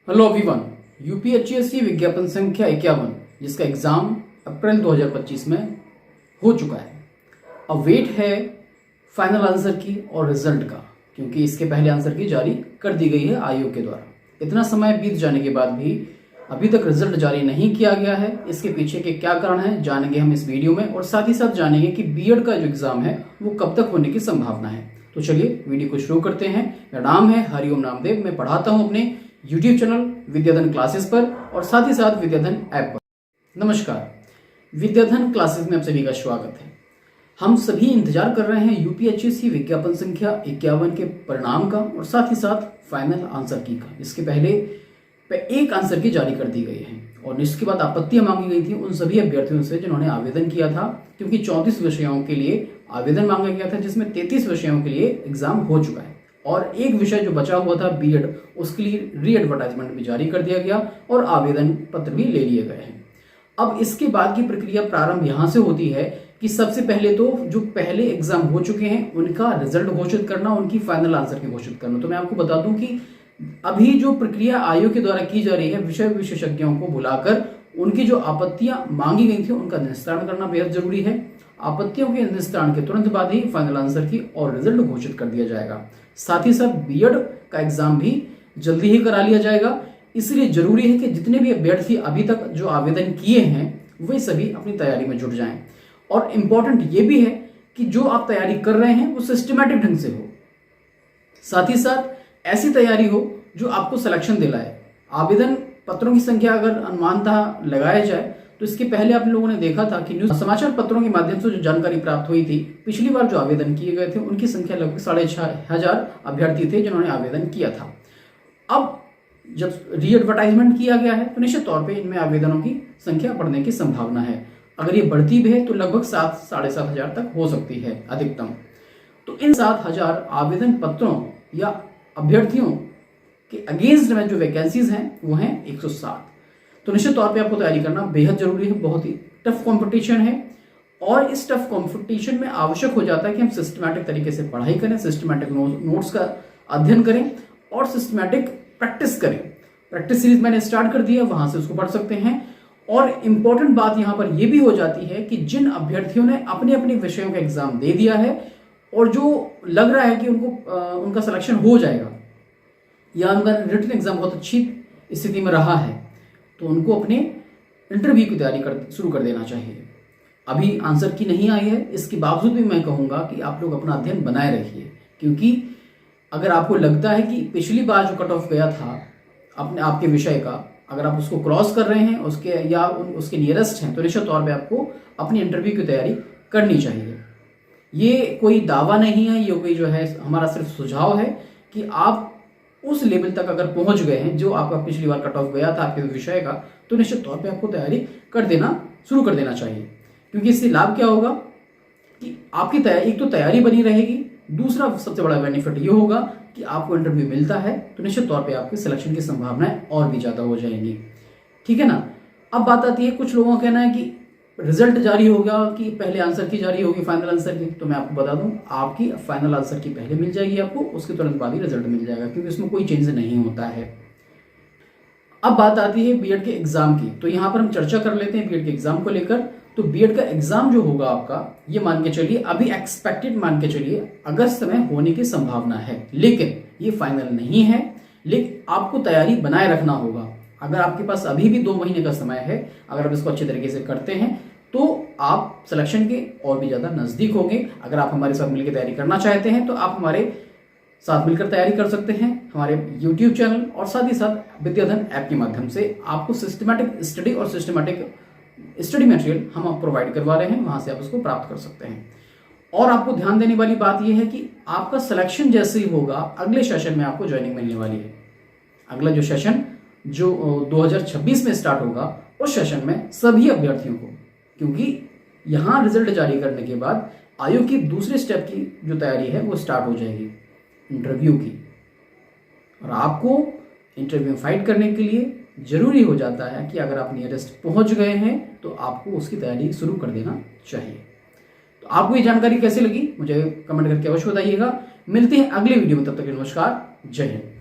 Hello everyone. यूपीएचसीएससी विज्ञापन संख्या 51 जिसका एग्जाम अप्रैल 2025 में हो चुका है। अब वेट है फाइनल आंसर की और रिजल्ट का, क्योंकि इसके पहले आंसर की जारी कर दी गई है आयोग के द्वारा। इतना समय बीत जाने के बाद भी अभी तक रिजल्ट जारी नहीं किया गया है। इसके पीछे के क्या कारण है जानेंगे हम इस वीडियो में, और साथ ही साथ जानेंगे कि बीएड का जो एग्जाम है वो कब तक होने की संभावना है। तो चलिए वीडियो को शुरू करते हैं। मेरा नाम है हरिओम नामदेव। मैं पढ़ाता हूं अपने यूट्यूब चैनल विद्याधन क्लासेस पर और साथ ही साथ विद्याधन ऐप पर। नमस्कार, विद्याधन क्लासेस में आप सभी का स्वागत है। हम सभी इंतजार कर रहे हैं यूपीएचसीएससी विज्ञापन संख्या 51 के परिणाम का और साथ ही साथ फाइनल आंसर की का। इसके पहले एक आंसर की जारी कर दी गई है और इसके बाद आपत्तियां मांगी गई थी उन सभी अभ्यर्थियों से जिन्होंने आवेदन किया था, क्योंकि 34 विषयों के लिए आवेदन मांगा गया था, जिसमें 33 विषयों के लिए एग्जाम हो चुका है और एक विषय जो बचा हुआ था बीएड, उसके लिए री एडवर्टाइजमेंट भी जारी कर दिया गया और आवेदन पत्र भी ले लिए गए हैं। अब इसके बाद की प्रक्रिया प्रारंभ यहां से होती है कि सबसे पहले तो जो पहले एग्जाम हो चुके हैं उनका रिजल्ट घोषित करना, उनकी फाइनल आंसर की घोषित करना। तो मैं आपको बता दूं कि अभी जो प्रक्रिया आयोग के द्वारा की जा रही है, विषय विशेषज्ञों को बुलाकर उनकी जो आपत्तियां मांगी गई थी उनका निस्तारण करना बेहद जरूरी है। आपत्तियों के निस्तारण के तुरंत बाद ही फाइनल आंसर की और रिजल्ट घोषित कर दिया जाएगा। साथ ही साथ बीएड का एग्जाम भी जल्दी ही करा लिया जाएगा। इसलिए जरूरी है कि जितने भी अभ्यर्थी अभी तक जो आवेदन किए हैं वे सभी अपनी तैयारी में जुट जाएं। और इम्पोर्टेंट ये भी है कि जो आप तैयारी कर रहे हैं वो सिस्टमैटिक ढंग से हो, साथ ही साथ ऐसी तैयारी हो जो आपको सिलेक्शन दिलाए। आवेदन पत्रों की संख्या अगर अनुमानतः लगाया जाए तो इसके पहले आप लोगों ने देखा था कि न्यूज समाचार पत्रों के माध्यम से जो जानकारी प्राप्त हुई थी, पिछली बार जो आवेदन किए गए थे उनकी संख्या लगभग 6,500 अभ्यर्थी थे जिन्होंने आवेदन किया था। अब जब री एडवर्टाइजमेंट किया गया है तो निश्चित तौर पे इनमें आवेदनों की संख्या बढ़ने की संभावना है। अगर ये बढ़ती भी है तो लगभग 7,000-7,500 तक हो सकती है अधिकतम। तो इन 7,000 आवेदन पत्रों या अभ्यर्थियों के अगेंस्ट में जो वैकेंसीज हैं वो हैं 107। तो निश्चित तौर पे आपको तैयारी करना बेहद जरूरी है। बहुत ही टफ कंपटीशन है और इस टफ कंपटीशन में आवश्यक हो जाता है कि हम सिस्टमैटिक तरीके से पढ़ाई करें, सिस्टमैटिक नोट्स का अध्ययन करें और सिस्टमैटिक प्रैक्टिस करें। प्रैक्टिस सीरीज मैंने स्टार्ट कर दी है, वहां से उसको पढ़ सकते हैं। और इंपॉर्टेंट बात यहां पर यह भी हो जाती है कि जिन अभ्यर्थियों ने अपने अपने विषयों का एग्जाम दे दिया है और जो लग रहा है कि उनका सिलेक्शन हो जाएगा या उनका रिटन एग्जाम बहुत अच्छी स्थिति में रहा है, तो उनको अपने इंटरव्यू की तैयारी शुरू कर देना चाहिए। अभी आंसर की नहीं आई है, इसके बावजूद भी मैं कहूंगा कि आप लोग अपना अध्ययन बनाए रखिए, क्योंकि अगर आपको लगता है कि पिछली बार जो कट ऑफ गया था अपने आपके विषय का, अगर आप उसको क्रॉस कर रहे हैं उसके नियरेस्ट हैं, तो निश्चित तौर पे आपको अपनी इंटरव्यू की तैयारी करनी चाहिए। ये कोई दावा नहीं है, ये कोई जो है हमारा सिर्फ सुझाव है कि आप उस लेवल तक अगर पहुंच गए हैं जो आपका पिछली बार कट ऑफ गया था आपके विषय का, तो निश्चित तौर पे आपको तैयारी शुरू कर देना चाहिए। क्योंकि इससे लाभ क्या होगा कि आपकी तैयारी, एक तो तैयारी बनी रहेगी, दूसरा सबसे बड़ा बेनिफिट ये होगा कि आपको इंटरव्यू मिलता है तो निश्चित तौर पे आपके सिलेक्शन की संभावनाएं और भी ज्यादा हो जाएंगी। ठीक है ना। अब बात आती है, कुछ लोगों का कहना है कि रिजल्ट जारी होगा कि पहले आंसर की जारी होगी फाइनल आंसर की। तो मैं आपको बता दूं, आपकी फाइनल आंसर की पहले मिल जाएगी आपको, उसके तुरंत बाद ही रिजल्ट मिल जाएगा, क्योंकि इसमें कोई चेंज नहीं होता है। अब बात आती है बीएड के एग्जाम की, तो यहां पर हम चर्चा कर लेते हैं बीएड के एग्जाम को लेकर। तो बीएड का एग्जाम जो होगा आपका, ये मान के चलिए, अभी एक्सपेक्टेड मान के चलिए अगस्त में होने की संभावना है, लेकिन ये फाइनल नहीं है। लेकिन आपको तैयारी बनाए रखना होगा। अगर आपके पास अभी भी 2 महीने का समय है, अगर आप इसको अच्छे तरीके से करते हैं तो आप सिलेक्शन के और भी ज्यादा नजदीक होंगे। अगर आप हमारे साथ मिलकर तैयारी करना चाहते हैं तो आप हमारे साथ मिलकर तैयारी कर सकते हैं हमारे YouTube चैनल और साथ ही साथ विद्याधन ऐप के माध्यम से। आपको सिस्टमैटिक स्टडी और सिस्टमैटिक स्टडी मटेरियल हम प्रोवाइड करवा रहे हैं, वहां से आप उसको प्राप्त कर सकते हैं। और आपको ध्यान देने वाली बात यह है कि आपका सिलेक्शन जैसे ही होगा, अगले सेशन में आपको ज्वाइनिंग मिलने वाली है। अगला जो सेशन जो 2026 में स्टार्ट होगा, उस सेशन में सभी अभ्यर्थियों को, क्योंकि यहां रिजल्ट जारी करने के बाद आयोग की दूसरे स्टेप की जो तैयारी है वो स्टार्ट हो जाएगी, इंटरव्यू की। और आपको इंटरव्यू में फाइट करने के लिए जरूरी हो जाता है कि अगर आप नियरेस्ट पहुंच गए हैं तो आपको उसकी तैयारी शुरू कर देना चाहिए। तो आपको ये जानकारी कैसी लगी मुझे कमेंट करके अवश्य बताइएगा। मिलते हैं अगले वीडियो में, तब तक नमस्कार, जय हिंद।